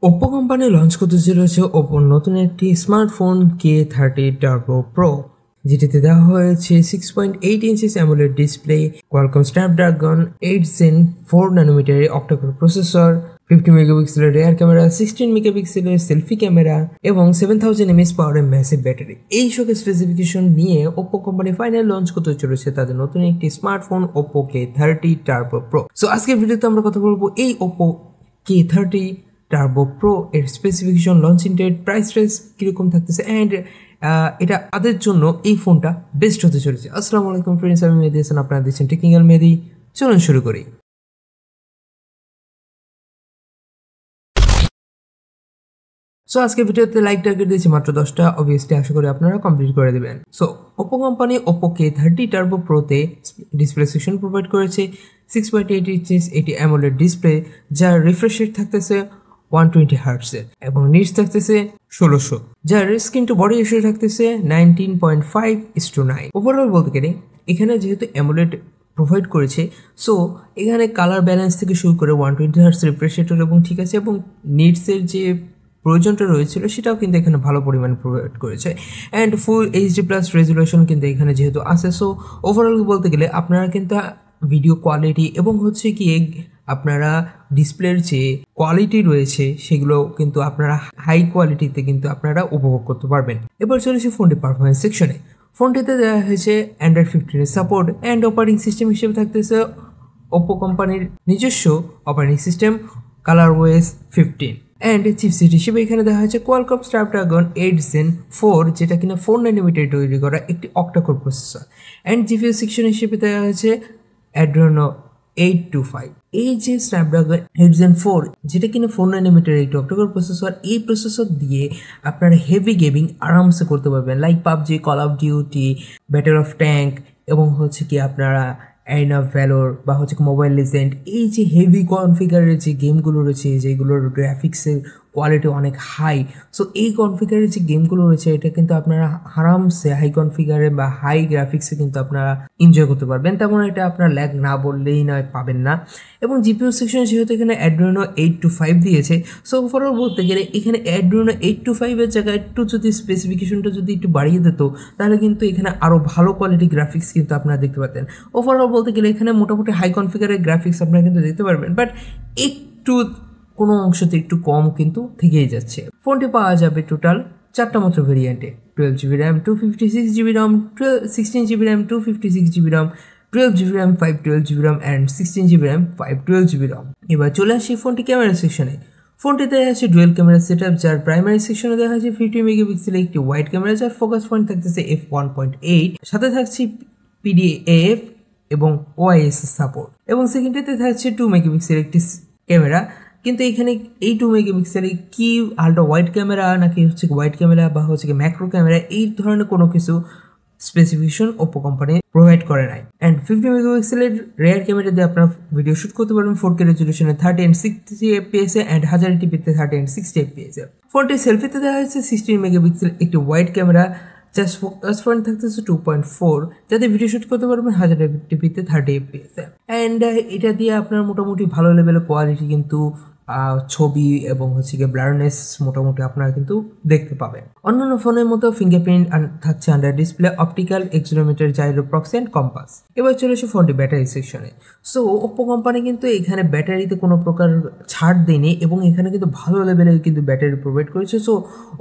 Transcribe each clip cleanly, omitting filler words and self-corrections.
Oppo company launch করতে চলেছে ওপ্পোর নতুন একটি স্মার্টফোন K30 টার্বো প্রো, যেটিতে দেওয়া হয়েছে 6.8 inches AMOLED display, Qualcomm Snapdragon 8 Zen 4 ন্যানোমিটারের অক্টাকোর প্রসেসর, 50 মেগাপিক্সেলের রেয়ার ক্যামেরা, 16 মেগাপিক্সেলের সেলফি ক্যামেরা এবং 7000 mAh পাওয়ারের ম্যাসিভ ব্যাটারি। এই সকল স্পেসিফিকেশন নিয়ে ওপ্পো কোম্পানি ফাইনাল লঞ্চ করতে চলেছে তাদের নতুন একটি smartphone Oppo K30 turbo pro. So আজকের ভিডিওতে আমরা কথা বলবো এই ওপ্পো K30 টার্বো প্রো এর specification, launching date, price range কীরকম থাকতেছে অ্যান্ড এটা তাদের জন্য এই ফোনটা বেস্ট হতে চলেছে। আসসালামু আলাইকুম ফ্রেন্ডস, আমি মেহেদি হাসান, আপনারা দেখছেন টেকনিক্যাল মেহেদি। চলুন শুরু করি। সো আজকে ভিডিওতে লাইক টার্গেট দিয়েছি মাত্র 10টা, অবভিয়াসলি আশা করি আপনারা কমপ্লিট করে দেবেন। So Oppo company Oppo K30 turbo প্রোতে ডিসপ্লে সেকশন প্রোভাইড করেছে 6.8 ইঞ্চিস এটি অ্যামোলেড ডিসপ্লে, যার রিফ্রেশ রেট থাকতেছে 120 হার্টজের এবং নিটস থাকতেছে 1600, যার স্ক্রিন টু বডি রেশিও থাকতেছে 19.5:9। ওভারঅল বলতে গেলে এখানে যেহেতু অ্যামোলেড প্রোভাইড করেছে, সো এখানে কালার ব্যালেন্স থেকে শুরু করে 120 হার্টজ রিফ্রেশ রেট এবং ঠিক আছে, এবং নিটসের যে প্রয়োজনটা রয়েছিল সেটাও কিন্তু এখানে ভালো পরিমাণে প্রোভাইড করেছে অ্যান্ড ফুল HD+ রেজুলেশন কিন্তু এখানে যেহেতু আছে। সো ওভারঅল বলতে গেলে আপনারা কিন্তু ভিডিও কোয়ালিটি এবং হচ্ছে কি আপনারা ডিসপ্লের যে কোয়ালিটি রয়েছে সেগুলো কিন্তু আপনারা হাই কোয়ালিটিতে কিন্তু আপনারা উপভোগ করতে পারবেন। এবার চলেছে ফোনটির পারফরমেন্স সেকশনে। ফোনটিতে দেওয়া হয়েছে Android 15 support and operating system হিসেবে থাকতেছে ওপ্পো কোম্পানির নিজস্ব operating system ColorOS 15 and chipset হিসেবে এখানে দেওয়া হয়েছে কোয়ালকম স্ন্যাপড্রাগন 8 Zen 4, যেটা কিনা 4 ন্যানোমিটার তৈরি করা একটি octa-core processor and GPU section হিসেবে দেওয়া হয়েছে Adreno 825। এই যে স্ন্যাপড্রাগন 8 Zen 4 যেটা কিনা 4 ন্যানোমিটারের একটি অক্টাকোর প্রসেসর, এই প্রসেসর দিয়ে আপনারা হেভি গেমিং আরামসে করতে পারবেন, like PUBG, call of duty, battle of tank এবং হচ্ছে কি আপনারা অ্যারিনা অফ ভ্যালোর বা হচ্ছে মোবাইল লিজেন্ড, এই যে হেভি কনফিগারের যে গেমগুলো রয়েছে যেগুলোর গ্রাফিক্সের কোয়ালিটি অনেক হাই, সো এই কনফিগারের যে গেমগুলো রয়েছে এটা কিন্তু আপনারা আরামসে হাই কনফিগারে বা হাই গ্রাফিক্সে কিন্তু আপনারা এনজয় করতে পারবেন। তেমন এটা আপনার ল্যাগ না বললেই নয়, পাবেন না। এবং জিপিইউ সেকশন যেহেতু এখানে Adreno 825 দিয়েছে, সো ওভারঅল বলতে গেলে এখানে Adreno 825-এর জায়গায় একটু যদি স্পেসিফিকেশনটা যদি একটু বাড়িয়ে দিত তাহলে কিন্তু এখানে আরও ভালো কোয়ালিটি গ্রাফিক্স কিন্তু আপনারা দেখতে পাতেন। ওভারঅল বলতে গেলে এখানে মোটামুটি হাই কনফিগারের গ্রাফিক্স আপনারা কিন্তু দেখতে পারবেন, বাট একটু কোনো অংশতে একটু কম কিন্তু থেকেই যাচ্ছে। ফোনটি পাওয়া যাবে টোটাল 4টা মাত্র ভেরিয়েন্টে, 12GB RAM, 256GB ROM, 16GB RAM, 256GB ROM, 12GB RAM, 512GB ROM and 16GB RAM, 512GB ROM। এবার চলে আসি ফোনটি ক্যামেরা সেকশনে। ফোনটিতে দেওয়া আছে ডুয়েল ক্যামেরা সেটআপ, যার প্রাইমারি সেকশনে দেওয়া হয়েছে 50 মেগাপিক্সেলের একটি ওয়াইড ক্যামেরা, যার ফোকাস পয়েন্ট থাকতেছে f1.8, সাথে থাকছে PDAF এবং OIS সাপোর্ট, এবং সেকেন্ডটিতে থাকছে 2 মেগাপিক্সেলের একটি ক্যামেরা। কিন্তু এখানে এই 2 মেগাপিক্সেলের কি আলট্রা ওয়াইড ক্যামেরা নাকি হচ্ছে ওয়াইড ক্যামেরা বা হচ্ছে ম্যাক্রো ক্যামেরা, এই ধরনের কোনো কিছু স্পেসিফিকেশন ওপ্পো কোম্পানি প্রোভাইড করে নাই। অ্যান্ড 50 মেগাপিক্সেলের রেয়ার ক্যামেরা দিয়ে আপনারা ভিডিও শুট করতে পারবেন 4K রেজুলেশনে 30 and 60 fps অ্যান্ড 1080p-তে 30 and 60 fps। ফোনটির সেলফিতে দেওয়া হয়েছে 16 মেগাপিক্সেল একটি wide camera, just focus point থাকতেছে 2.4, যাতে ভিডিও শুট করতে পারবেন 1080p-তে 30 fps। অ্যান্ড এটা দিয়ে আপনার মোটামুটি ভালো লেভেলের কোয়ালিটি কিন্তু ছবি এবং হচ্ছে গিয়ে ব্লারনেস মোটামুটি আপনারা কিন্তু দেখতে পাবেন। অন্যান্য ফোনের মতো ফিঙ্গারপ্রিন্ট থাকছে under display, optical accelerometer, gyro, proxy and compass. এবার চলে এসে ফোনটি ব্যাটারি সেকশনে। সো ওপ্পো কোম্পানি কিন্তু এখানে ব্যাটারিতে কোনো প্রকার ছাড় দেয়নি এবং এখানে কিন্তু ভালো লেভেলের কিন্তু ব্যাটারি প্রোভাইড করেছে। So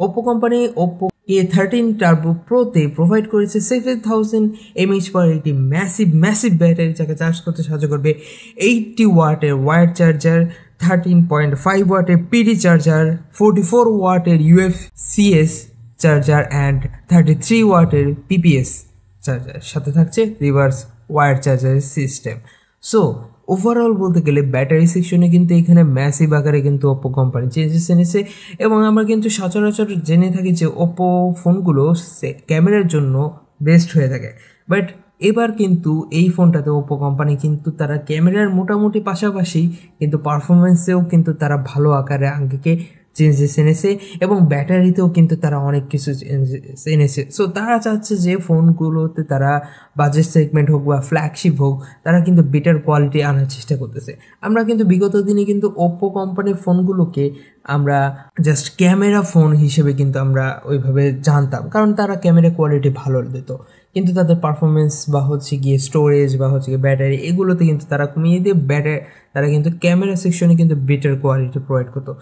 Oppo company Oppo K13 turbo প্রোতে প্রোভাইড করেছে 7000 mAh পাওয়ার একটি ম্যাসিভ ব্যাটারি, যাকে চার্জ করতে সাহায্য করবে 80 ওয়াটের ওয়্যার চার্জার, 13.5 ওয়াটের PD চার্জার, 44 ওয়াটের UFCS চার্জার অ্যান্ড 33 ওয়াটের PPS চার্জার, সাথে থাকছে রিভার্স ওয়্যার চার্জারের সিস্টেম। সো ওভারঅল বলতে গেলে ব্যাটারি সেকশনে কিন্তু এখানে ম্যাসিভ আকারে কিন্তু ওপ্পো কোম্পানি চেঞ্জেস এনেছে, এবং আমরা কিন্তু সচরাচর জেনে থাকি যে ওপ্পো ফোনগুলো ক্যামেরার জন্য বেস্ট হয়ে থাকে, বাট এবার কিন্তু এই ফোনটাতে ওপ্পো কোম্পানি কিন্তু তারা ক্যামেরার মোটামুটি পাশাপাশি কিন্তু পারফরমেন্সেও কিন্তু তারা ভালো আকারে আঙ্গিকে চেঞ্জেস এনেছে এবং ব্যাটারিতেও কিন্তু তারা অনেক কিছু চেঞ্জেস এনেছে। সো তারা চাচ্ছে যে ফোনগুলোতে তারা বাজেট সেগমেন্ট হোক বা ফ্ল্যাগশিপ হোক, তারা কিন্তু বেটার কোয়ালিটি আনার চেষ্টা করতেছে। আমরা কিন্তু বিগত দিনে কিন্তু ওপ্পো কোম্পানির ফোনগুলোকে আমরা জাস্ট ক্যামেরা ফোন হিসেবে কিন্তু আমরা ওইভাবে জানতাম, কারণ তারা ক্যামেরা কোয়ালিটি ভালো দিত, কিন্তু তাদের পারফরমেন্স বা হচ্ছে গিয়ে স্টোরেজ বা হচ্ছে গিয়ে ব্যাটারি এগুলোতে কিন্তু তারা কমিয়ে দিয়ে তারা কিন্তু ক্যামেরা সেকশনে কিন্তু বেটার কোয়ালিটি প্রোভাইড করতো।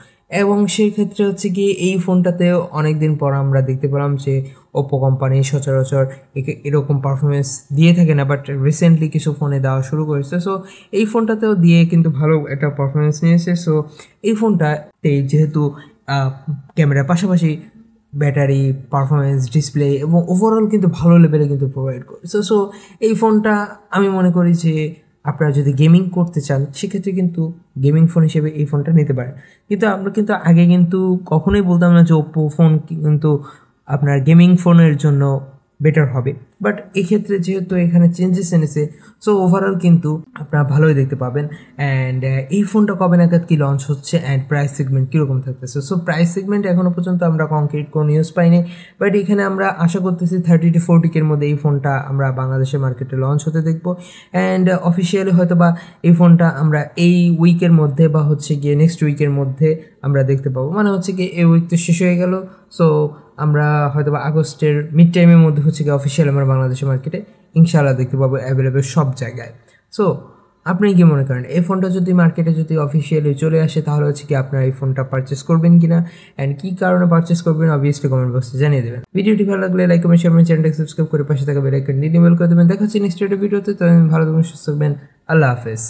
এবং সেই ক্ষেত্রে হচ্ছে গিয়ে এই ফোনটাতেও অনেক দিন পর আমরা দেখতে পেলাম যে ওপ্পো কোম্পানি সচরাচর এরকম পারফরমেন্স দিয়ে থাকে না, বাট রিসেন্টলি কিছু ফোনে দেওয়া শুরু করেছে। সো এই ফোনটাতেও দিয়ে কিন্তু ভালো একটা পারফরমেন্স নিয়েছে। সো এই ফোনটাতে যেহেতু ক্যামেরার পাশাপাশি ব্যাটারি, পারফরমেন্স, ডিসপ্লে এবং ওভারঅল কিন্তু ভালো লেভেলে কিন্তু প্রোভাইড করেছে। সো এই ফোনটা আমি মনে করি যে আপনারা যদি গেমিং করতে চান সেক্ষেত্রে কিন্তু গেমিং ফোন হিসেবে এই ফোনটা নিতে পারেন। কিন্তু আমরা কিন্তু আগে কিন্তু কখনোই বলতাম না যে ওপ্পো ফোন কিন্তু আপনার গেমিং ফোনের জন্য বেটার হবে, বাট এক্ষেত্রে যেহেতু এখানে চেঞ্জেস এনেছে, সো ওভারঅল কিন্তু আপনারা ভালোই দেখতে পাবেন। অ্যান্ড এই ফোনটা কবে নাগাদ কি লঞ্চ হচ্ছে অ্যান্ড প্রাইস সেগমেন্ট কীরকম থাকতেছে, সো প্রাইস সেগমেন্ট এখনও পর্যন্ত আমরা কংক্রিট কোনো নিউজ পাইনি, বাট এখানে আমরা আশা করতেছি 30 to 40K মধ্যে এই ফোনটা আমরা বাংলাদেশের মার্কেটে লঞ্চ হতে দেখবো। অ্যান্ড অফিসিয়ালি হয়তো বা এই ফোনটা আমরা এই উইকের মধ্যে বা হচ্ছে গিয়ে নেক্সট উইকের মধ্যে আমরা দেখতে পাবো। মানে হচ্ছে কি এই উইক তো শেষ হয়ে গেল, সো আমরা হয়তো বা আগস্টের মিড টাইমের মধ্যে হচ্ছে কি অফিসিয়াল আমরা বাংলাদেশের মার্কেটে ইনশাআল্লাহ দেখতে পাবো অ্যাভেলেবেল সব জায়গায়। সো আপনি কি মনে করেন এই ফোনটা যদি মার্কেটে যদি অফিসিয়ালি চলে আসে তাহলে হচ্ছে কি আপনারা এই ফোনটা পারচেস করবেন কিনা অ্যান্ড কী কারণে পারচেস করবেন অবভিয়াসলি কমেন্ট বক্সে জানিয়ে দেবেন। ভিডিওটি ভালো লাগলে লাইক কমেন্ট শেয়ার করবেন, চ্যানেলটাকে সাবস্ক্রাইব করে পাশে থাকা বেল আইকনটি এনেবল করে দেবেন। দেখা হচ্ছে নেক্সট ভিডিওতে। তো ভালো থাকবেন, সুস্থ থাকবেন, আল্লাহ হাফেজ।